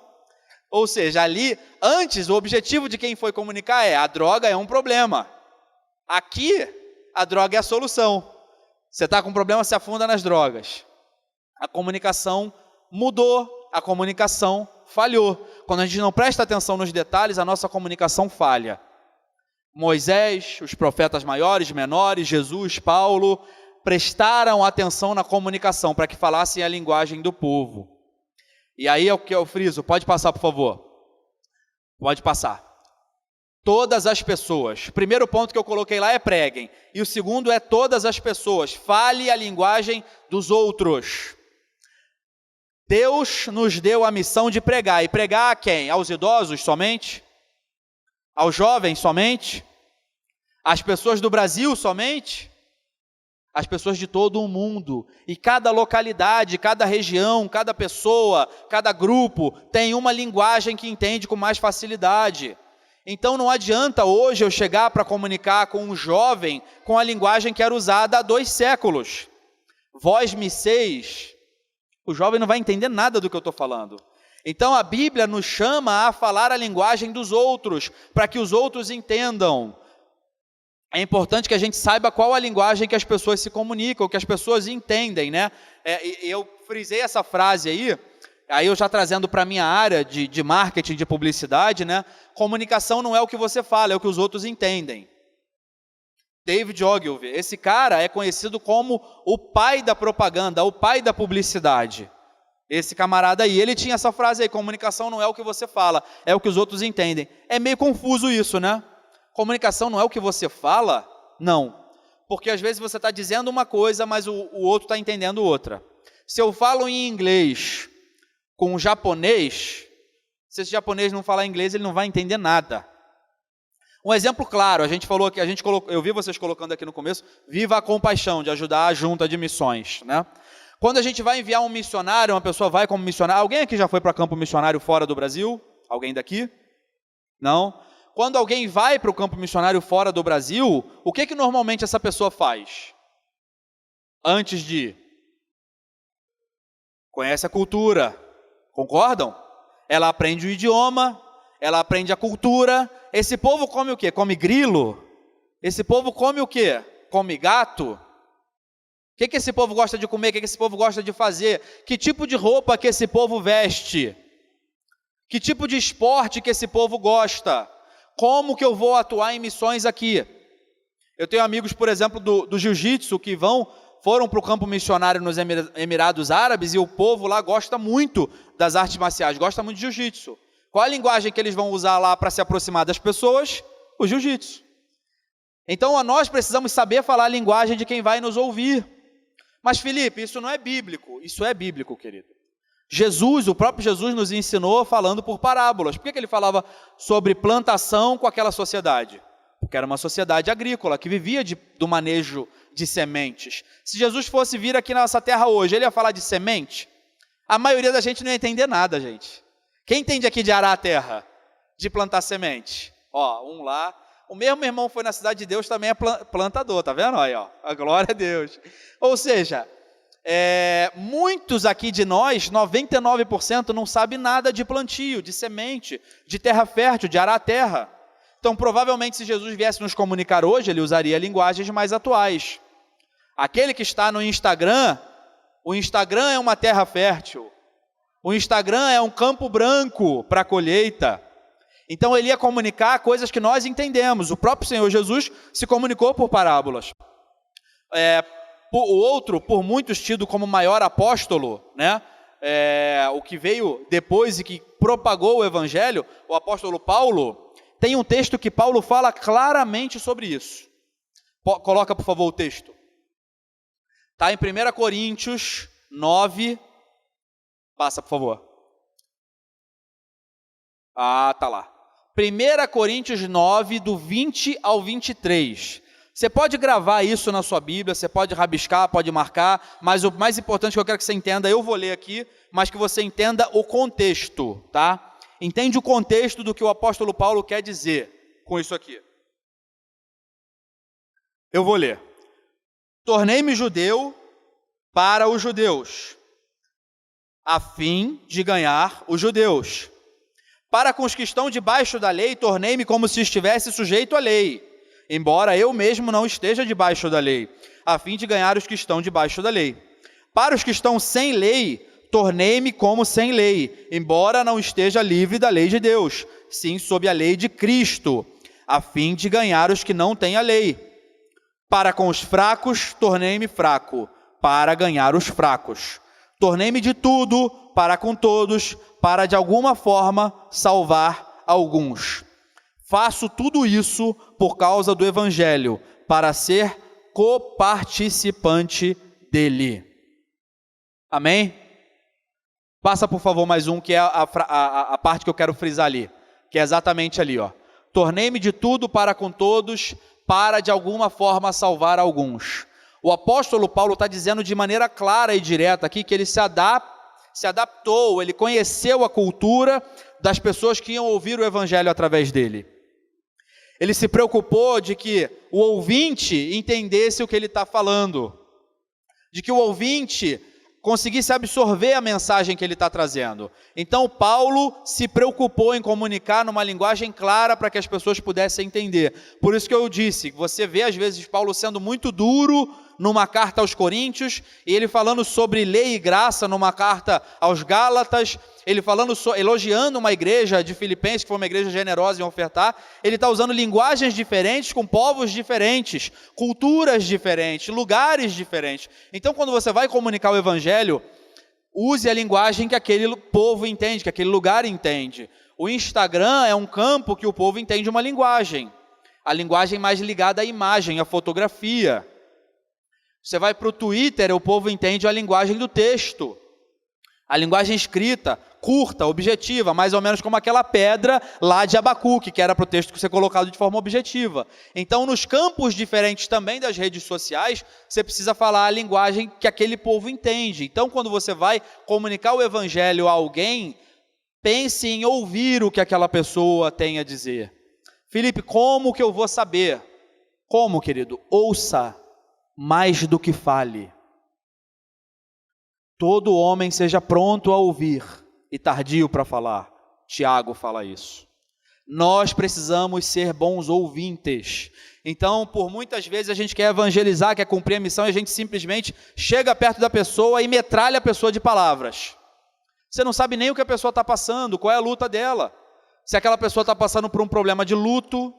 Ou seja, ali, antes, o objetivo de quem foi comunicar a droga é um problema. Aqui, a droga é a solução. Você está com um problema, se afunda nas drogas. A comunicação mudou, a comunicação falhou. Quando a gente não presta atenção nos detalhes, a nossa comunicação falha. Moisés, os profetas maiores, menores, Jesus, Paulo, prestaram atenção na comunicação para que falassem a linguagem do povo. E aí é o que eu friso. Pode passar, por favor. Pode passar. Todas as pessoas. O primeiro ponto que eu coloquei lá é preguem. E o segundo é todas as pessoas. Fale a linguagem dos outros. Deus nos deu a missão de pregar. E pregar a quem? Aos idosos somente? Aos jovens somente? Às pessoas do Brasil somente? As pessoas de todo o mundo. E cada localidade, cada região, cada pessoa, cada grupo tem uma linguagem que entende com mais facilidade. Então não adianta hoje eu chegar para comunicar com um jovem com a linguagem que era usada há 2 séculos. Vós me seis. O jovem não vai entender nada do que eu estou falando. Então a Bíblia nos chama a falar a linguagem dos outros, para que os outros entendam. É importante que a gente saiba qual a linguagem que as pessoas se comunicam, que as pessoas entendem, né? Eu frisei essa frase aí eu já trazendo para a minha área de marketing, de publicidade, né? Comunicação não é o que você fala, é o que os outros entendem. David Ogilvy, esse cara é conhecido como o pai da propaganda, o pai da publicidade. Esse camarada aí, ele tinha essa frase aí, comunicação não é o que você fala, é o que os outros entendem. É meio confuso isso, né? Comunicação não é o que você fala? Não. Porque às vezes você está dizendo uma coisa, mas o outro está entendendo outra. Se eu falo em inglês com um japonês, se esse japonês não falar inglês, ele não vai entender nada. Um exemplo claro, eu vi vocês colocando aqui no começo, viva a compaixão de ajudar a junta de missões, né? Quando a gente vai enviar um missionário, uma pessoa vai como missionário, alguém aqui já foi para campo missionário fora do Brasil? Alguém daqui? Não? Quando alguém vai para o campo missionário fora do Brasil, o que normalmente essa pessoa faz? Antes de ir? Conhece a cultura, concordam? Ela aprende o idioma, ela aprende a cultura. Esse povo come o quê? Come grilo? Esse povo come o quê? Come gato? O que esse povo gosta de comer? O que esse povo gosta de fazer? Que tipo de roupa que esse povo veste? Que tipo de esporte que esse povo gosta? Como que eu vou atuar em missões aqui? Eu tenho amigos, por exemplo, do jiu-jitsu que foram para o campo missionário nos Emirados Árabes e o povo lá gosta muito das artes marciais, gosta muito de jiu-jitsu. Qual a linguagem que eles vão usar lá para se aproximar das pessoas? O jiu-jitsu. Então, nós precisamos saber falar a linguagem de quem vai nos ouvir. Mas, Felipe, isso não é bíblico. Isso é bíblico, querido. O próprio Jesus nos ensinou falando por parábolas. Por que ele falava sobre plantação com aquela sociedade? Porque era uma sociedade agrícola que vivia do manejo de sementes. Se Jesus fosse vir aqui na nossa terra hoje, ele ia falar de semente? A maioria da gente não ia entender nada, gente. Quem entende aqui de arar a terra? De plantar semente? Ó, um lá. O mesmo irmão foi na Cidade de Deus, também é plantador, tá vendo? Aí, ó, a glória a Deus. Ou seja, muitos aqui de nós, 99%, não sabe nada de plantio, de semente, de terra fértil, de arar a terra. Então, provavelmente, se Jesus viesse nos comunicar hoje, ele usaria linguagens mais atuais. Aquele que está no Instagram, o Instagram é uma terra fértil. O Instagram é um campo branco para colheita. Então, ele ia comunicar coisas que nós entendemos. O próprio Senhor Jesus se comunicou por parábolas. O outro, por muitos tido como maior apóstolo, né? O que veio depois e que propagou o evangelho, o apóstolo Paulo, tem um texto que Paulo fala claramente sobre isso. Coloca, por favor, o texto. Está em 1 Coríntios 9. Passa, por favor. Tá lá. 1 Coríntios 9, do 20 ao 23. Você pode gravar isso na sua Bíblia, você pode rabiscar, pode marcar, mas o mais importante que eu quero que você entenda, eu vou ler aqui, mas que você entenda o contexto, tá? Entende o contexto do que o apóstolo Paulo quer dizer com isso aqui. Eu vou ler. Tornei-me judeu para os judeus, a fim de ganhar os judeus. Para com os que estão debaixo da lei, tornei-me como se estivesse sujeito à lei, embora eu mesmo não esteja debaixo da lei, a fim de ganhar os que estão debaixo da lei. Para os que estão sem lei, tornei-me como sem lei, embora não esteja livre da lei de Deus, sim sob a lei de Cristo, a fim de ganhar os que não têm a lei. Para com os fracos, tornei-me fraco, para ganhar os fracos. Tornei-me de tudo, para com todos, para de alguma forma salvar alguns. Faço tudo isso por causa do Evangelho, para ser coparticipante dele. Amém? Passa, por favor, mais um, que é a parte que eu quero frisar ali, que é exatamente ali, ó. Tornei-me de tudo para com todos, para de alguma forma salvar alguns. O apóstolo Paulo está dizendo de maneira clara e direta aqui que ele se adaptou, ele conheceu a cultura das pessoas que iam ouvir o Evangelho através dele. Ele se preocupou de que o ouvinte entendesse o que ele está falando, de que o ouvinte conseguisse absorver a mensagem que ele está trazendo. Então, Paulo se preocupou em comunicar numa linguagem clara para que as pessoas pudessem entender. Por isso que eu disse, você vê às vezes Paulo sendo muito duro numa carta aos Coríntios, e ele falando sobre lei e graça numa carta aos Gálatas, ele falando, elogiando uma igreja de Filipenses, que foi uma igreja generosa em ofertar. Ele está usando linguagens diferentes, com povos diferentes, culturas diferentes, lugares diferentes. Então, quando você vai comunicar o Evangelho, use a linguagem que aquele povo entende, que aquele lugar entende. O Instagram é um campo que o povo entende uma linguagem, a linguagem mais ligada à imagem, à fotografia. Você vai para o Twitter, o povo entende a linguagem do texto, a linguagem escrita, curta, objetiva, mais ou menos como aquela pedra lá de Abacuque, que era para o texto ser colocado de forma objetiva. Então, nos campos diferentes também das redes sociais, você precisa falar a linguagem que aquele povo entende. Então, quando você vai comunicar o Evangelho a alguém, pense em ouvir o que aquela pessoa tem a dizer. Felipe, como que eu vou saber? Como, querido? Ouça mais do que fale. Todo homem seja pronto a ouvir e tardio para falar. Tiago fala isso. Nós precisamos ser bons ouvintes. Então, por muitas vezes a gente quer evangelizar, quer cumprir a missão, e a gente simplesmente chega perto da pessoa e metralha a pessoa de palavras. Você não sabe nem o que a pessoa está passando, qual é a luta dela. Se aquela pessoa está passando por um problema de luto,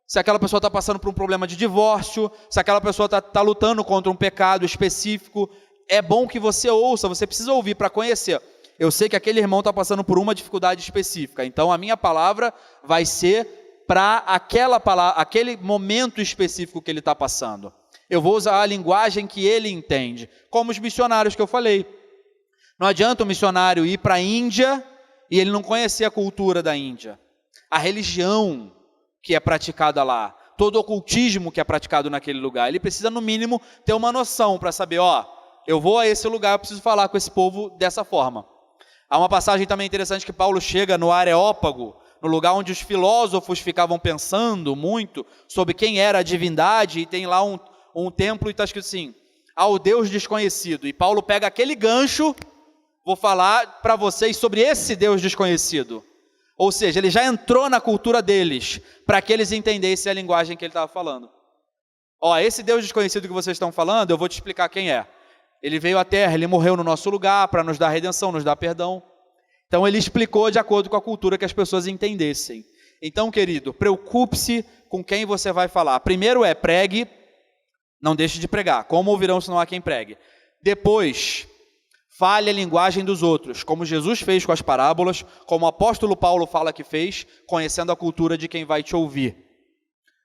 se aquela pessoa está passando por um problema de divórcio, se aquela pessoa está lutando contra um pecado específico, é bom que você ouça, você precisa ouvir para conhecer. Eu sei que aquele irmão está passando por uma dificuldade específica, então a minha palavra vai ser para aquele momento específico que ele está passando. Eu vou usar a linguagem que ele entende, como os missionários que eu falei. Não adianta o missionário ir para a Índia e ele não conhecer a cultura da Índia, a religião que é praticada lá, todo o ocultismo que é praticado naquele lugar. Ele precisa, no mínimo, ter uma noção para saber, eu vou a esse lugar, eu preciso falar com esse povo dessa forma. Há uma passagem também interessante que Paulo chega no Areópago, no lugar onde os filósofos ficavam pensando muito sobre quem era a divindade, e tem lá um templo e está escrito assim, ao Deus desconhecido. E Paulo pega aquele gancho, vou falar para vocês sobre esse Deus desconhecido. Ou seja, ele já entrou na cultura deles, para que eles entendessem a linguagem que ele estava falando. Ó, esse Deus desconhecido que vocês estão falando, eu vou te explicar quem é. Ele veio à Terra, ele morreu no nosso lugar para nos dar redenção, nos dar perdão. Então ele explicou de acordo com a cultura que as pessoas entendessem. Então, querido, preocupe-se com quem você vai falar. Primeiro pregue, não deixe de pregar. Como ouvirão se não há quem pregue? Depois, fale a linguagem dos outros, como Jesus fez com as parábolas, como o apóstolo Paulo fala que fez, conhecendo a cultura de quem vai te ouvir.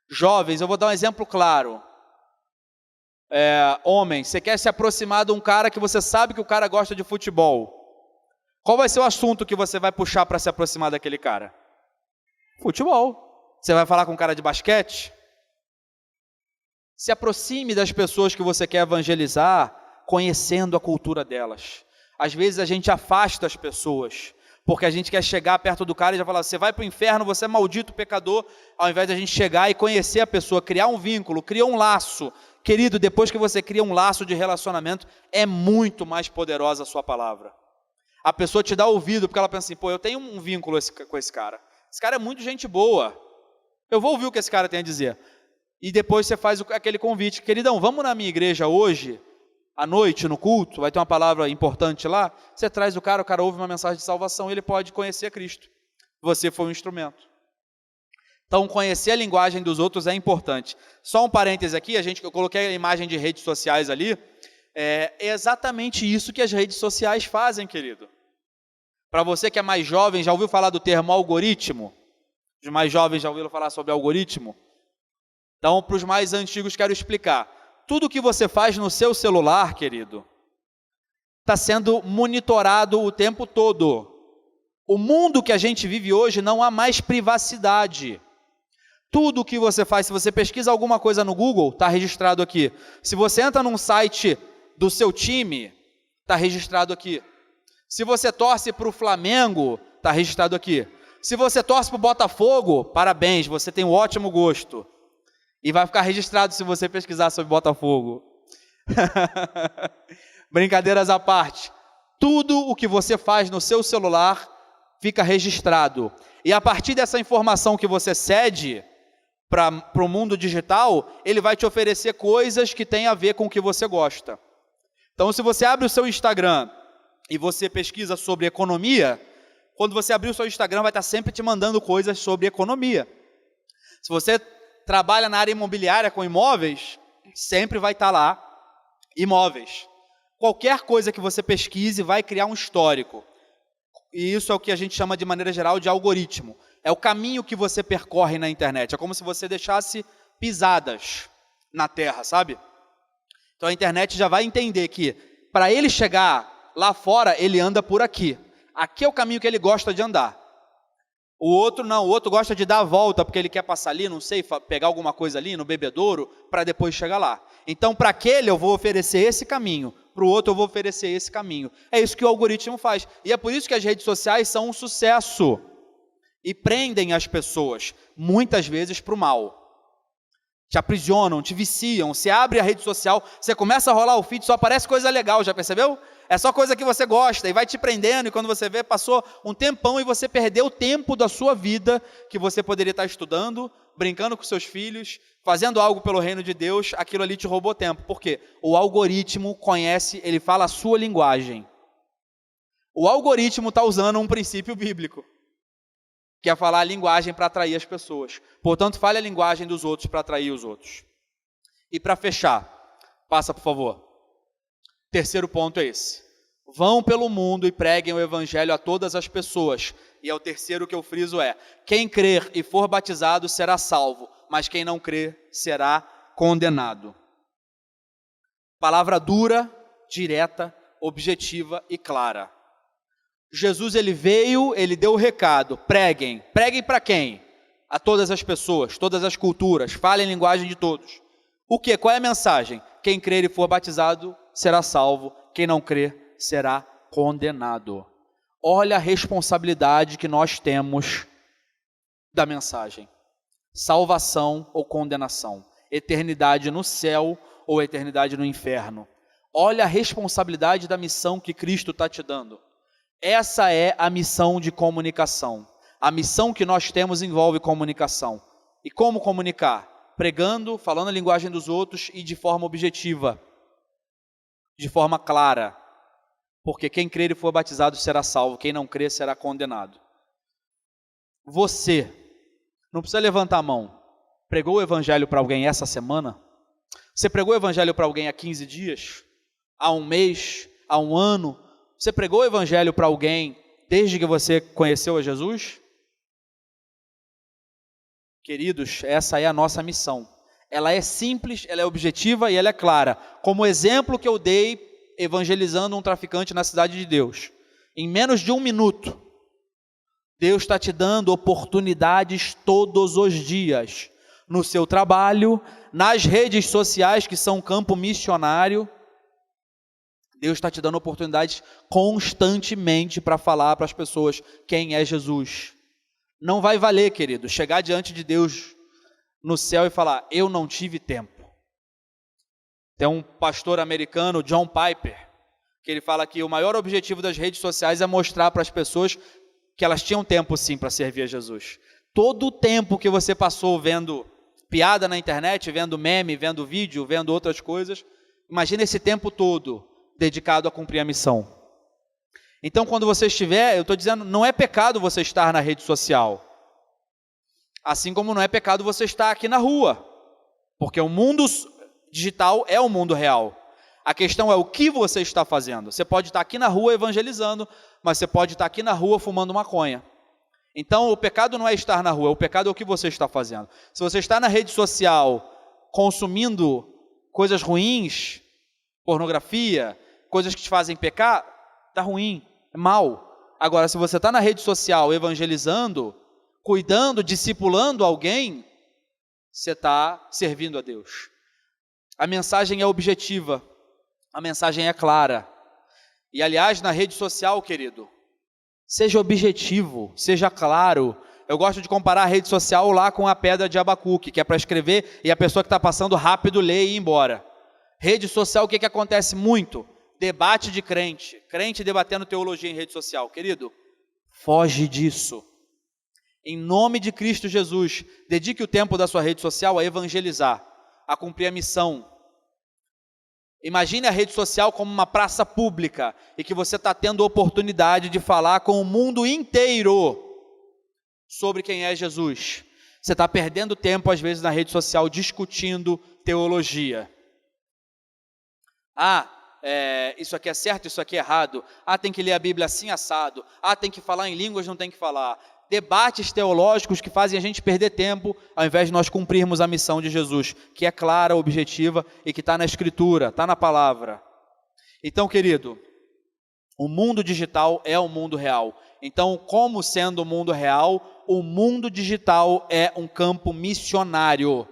Jovens, eu vou dar um exemplo claro. Homem, você quer se aproximar de um cara que você sabe que o cara gosta de futebol. Qual vai ser o assunto que você vai puxar para se aproximar daquele cara? Futebol. Você vai falar com um cara de basquete? Se aproxime das pessoas que você quer evangelizar, conhecendo a cultura delas. Às vezes a gente afasta as pessoas, porque a gente quer chegar perto do cara e já falar, você vai para o inferno, você é maldito pecador, ao invés de a gente chegar e conhecer a pessoa, criar um vínculo, criar um laço. Querido, depois que você cria um laço de relacionamento, é muito mais poderosa a sua palavra. A pessoa te dá ouvido, porque ela pensa assim, eu tenho um vínculo com esse cara. Esse cara é muito gente boa. Eu vou ouvir o que esse cara tem a dizer. E depois você faz aquele convite, queridão, vamos na minha igreja hoje, à noite, no culto, vai ter uma palavra importante lá, você traz o cara ouve uma mensagem de salvação, e ele pode conhecer a Cristo. Você foi um instrumento. Então, conhecer a linguagem dos outros é importante. Só um parêntese aqui, eu coloquei a imagem de redes sociais ali, é exatamente isso que as redes sociais fazem, querido. Para você que é mais jovem, já ouviu falar do termo algoritmo? Os mais jovens já ouviram falar sobre algoritmo? Então, para os mais antigos, quero explicar. Tudo que você faz no seu celular, querido, está sendo monitorado o tempo todo. O mundo que a gente vive hoje não há mais privacidade. Tudo que você faz, se você pesquisa alguma coisa no Google, está registrado aqui. Se você entra num site do seu time, está registrado aqui. Se você torce para o Flamengo, está registrado aqui. Se você torce para o Botafogo, parabéns, você tem um ótimo gosto. E vai ficar registrado se você pesquisar sobre Botafogo. Brincadeiras à parte. Tudo o que você faz no seu celular fica registrado. E a partir dessa informação que você cede para o mundo digital, ele vai te oferecer coisas que têm a ver com o que você gosta. Então, se você abre o seu Instagram e você pesquisa sobre economia, quando você abrir o seu Instagram, vai estar sempre te mandando coisas sobre economia. Se você trabalha na área imobiliária com imóveis, sempre vai estar lá imóveis. Qualquer coisa que você pesquise vai criar um histórico. E isso é o que a gente chama de maneira geral de algoritmo. É o caminho que você percorre na internet. É como se você deixasse pisadas na terra, sabe? Então a internet já vai entender que para ele chegar lá fora, ele anda por aqui. Aqui é o caminho que ele gosta de andar. O outro não, o outro gosta de dar a volta, porque ele quer passar ali, não sei, pegar alguma coisa ali no bebedouro, para depois chegar lá. Então, para aquele eu vou oferecer esse caminho, para o outro eu vou oferecer esse caminho. É isso que o algoritmo faz. E é por isso que as redes sociais são um sucesso. E prendem as pessoas, muitas vezes para o mal. Te aprisionam, te viciam. Você abre a rede social, você começa a rolar o feed, só aparece coisa legal, já percebeu? É só coisa que você gosta e vai te prendendo, e quando você vê, passou um tempão e você perdeu o tempo da sua vida que você poderia estar estudando, brincando com seus filhos, fazendo algo pelo reino de Deus, aquilo ali te roubou tempo. Por quê? O algoritmo conhece, ele fala a sua linguagem. O algoritmo está usando um princípio bíblico, que é falar a linguagem para atrair as pessoas. Portanto, fale a linguagem dos outros para atrair os outros. E para fechar, passa por favor. Terceiro ponto é esse. Vão pelo mundo e preguem o evangelho a todas as pessoas. E é o terceiro que eu friso quem crer e for batizado será salvo, mas quem não crer será condenado. Palavra dura, direta, objetiva e clara. Jesus, ele veio, ele deu o recado, preguem. Preguem para quem? A todas as pessoas, todas as culturas, falem a linguagem de todos. O quê? Qual é a mensagem? Quem crer e for batizado será salvo, quem não crer será condenado. Olha a responsabilidade que nós temos da mensagem. Salvação ou condenação. Eternidade no céu ou eternidade no inferno. Olha a responsabilidade da missão que Cristo está te dando. Essa é a missão de comunicação. A missão que nós temos envolve comunicação. E como comunicar? Pregando, falando a linguagem dos outros e de forma objetiva, de forma clara. Porque quem crer e for batizado será salvo, quem não crer será condenado. Você, não precisa levantar a mão, pregou o evangelho para alguém essa semana? Você pregou o evangelho para alguém há 15 dias? Há um mês? Há um ano? Você pregou o evangelho para alguém desde que você conheceu a Jesus? Queridos, essa é a nossa missão. Ela é simples, ela é objetiva e ela é clara. Como o exemplo que eu dei evangelizando um traficante na cidade de Deus. Em menos de 1 minuto, Deus está te dando oportunidades todos os dias. No seu trabalho, nas redes sociais, que são um campo missionário. Deus está te dando oportunidades constantemente para falar para as pessoas quem é Jesus. Não vai valer, querido, chegar diante de Deus no céu e falar, eu não tive tempo. Tem um pastor americano, John Piper, que ele fala que o maior objetivo das redes sociais é mostrar para as pessoas que elas tinham tempo sim para servir a Jesus. Todo o tempo que você passou vendo piada na internet, vendo meme, vendo vídeo, vendo outras coisas, imagina esse tempo todo dedicado a cumprir a missão. Então, quando você estiver, eu estou dizendo, não é pecado você estar na rede social. Assim como não é pecado você estar aqui na rua. Porque o mundo digital é o mundo real. A questão é o que você está fazendo. Você pode estar aqui na rua evangelizando, mas você pode estar aqui na rua fumando maconha. Então, o pecado não é estar na rua, o pecado é o que você está fazendo. Se você está na rede social consumindo coisas ruins, pornografia, coisas que te fazem pecar, está ruim, é mal. Agora, se você está na rede social evangelizando, cuidando, discipulando alguém, você está servindo a Deus. A mensagem é objetiva, a mensagem é clara. E, aliás, na rede social, querido, seja objetivo, seja claro. Eu gosto de comparar a rede social lá com a pedra de Abacuque, que é para escrever e a pessoa que está passando rápido lê e ir embora. Rede social, o que acontece muito? Debate de crente, crente debatendo teologia em rede social. Querido, foge disso. Em nome de Cristo Jesus, dedique o tempo da sua rede social a evangelizar, a cumprir a missão. Imagine a rede social como uma praça pública e que você está tendo oportunidade de falar com o mundo inteiro sobre quem é Jesus. Você está perdendo tempo, às vezes, na rede social discutindo teologia. Isso aqui é certo, isso aqui é errado. Tem que ler a Bíblia assim, assado. Tem que falar em línguas, não tem que falar. Debates teológicos que fazem a gente perder tempo, ao invés de nós cumprirmos a missão de Jesus, que é clara, objetiva e que está na Escritura, está na palavra. Então, querido, o mundo digital é o mundo real. Então, como sendo o mundo real, o mundo digital é um campo missionário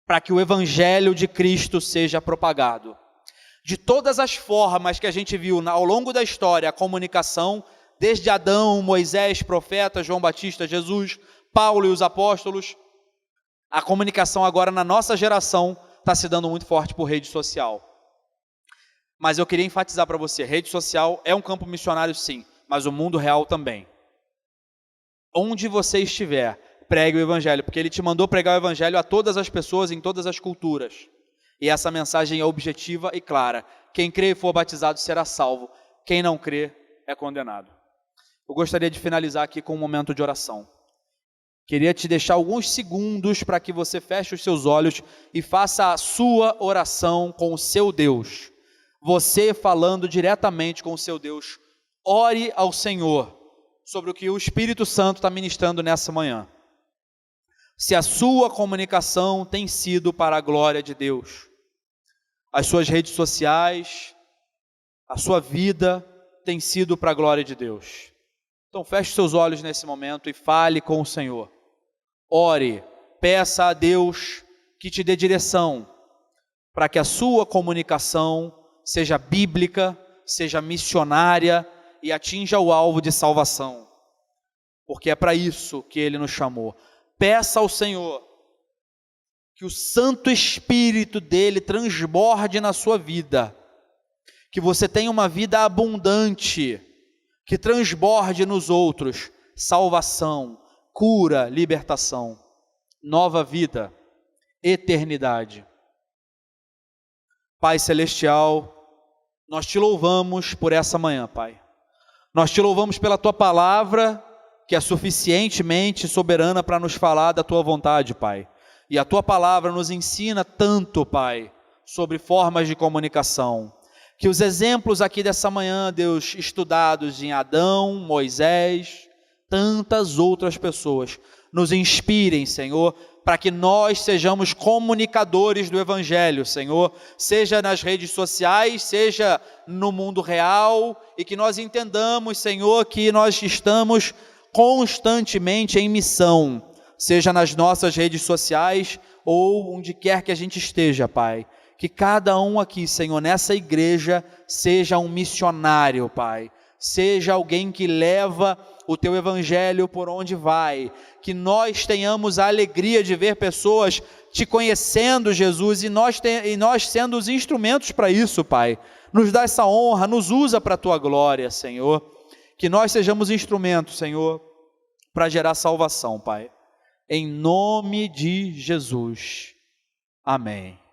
para que o Evangelho de Cristo seja propagado. De todas as formas que a gente viu ao longo da história, a comunicação, desde Adão, Moisés, profeta, João Batista, Jesus, Paulo e os apóstolos, a comunicação agora na nossa geração está se dando muito forte por rede social. Mas eu queria enfatizar para você, rede social é um campo missionário sim, mas o mundo real também. Onde você estiver, pregue o Evangelho, porque Ele te mandou pregar o Evangelho a todas as pessoas, em todas as culturas. E essa mensagem é objetiva e clara. Quem crê e for batizado será salvo, quem não crê é condenado. Eu gostaria de finalizar aqui com um momento de oração. Queria te deixar alguns segundos para que você feche os seus olhos e faça a sua oração com o seu Deus. Você falando diretamente com o seu Deus. Ore ao Senhor sobre o que o Espírito Santo está ministrando nessa manhã. Se a sua comunicação tem sido para a glória de Deus, as suas redes sociais, a sua vida tem sido para a glória de Deus. Então feche seus olhos nesse momento e fale com o Senhor. Ore, peça a Deus que te dê direção para que a sua comunicação seja bíblica, seja missionária e atinja o alvo de salvação, porque é para isso que Ele nos chamou. Peça ao Senhor que o Santo Espírito dEle transborde na sua vida, que você tenha uma vida abundante, que transborde nos outros salvação, cura, libertação, nova vida, eternidade. Pai Celestial, nós te louvamos por essa manhã, Pai. Nós te louvamos pela Tua palavra, que é suficientemente soberana para nos falar da Tua vontade, Pai. E a Tua palavra nos ensina tanto, Pai, sobre formas de comunicação. Que os exemplos aqui dessa manhã, Deus, estudados em Adão, Moisés, tantas outras pessoas, nos inspirem, Senhor, para que nós sejamos comunicadores do Evangelho, Senhor, seja nas redes sociais, seja no mundo real, e que nós entendamos, Senhor, que nós estamos constantemente em missão, seja nas nossas redes sociais ou onde quer que a gente esteja, Pai. Que cada um aqui, Senhor, nessa igreja, seja um missionário, Pai. Seja alguém que leva o Teu Evangelho por onde vai. Que nós tenhamos a alegria de ver pessoas Te conhecendo, Jesus, e nós sendo os instrumentos para isso, Pai. Nos dá essa honra, nos usa para a Tua glória, Senhor. Que nós sejamos instrumentos, Senhor, para gerar salvação, Pai. Em nome de Jesus. Amém.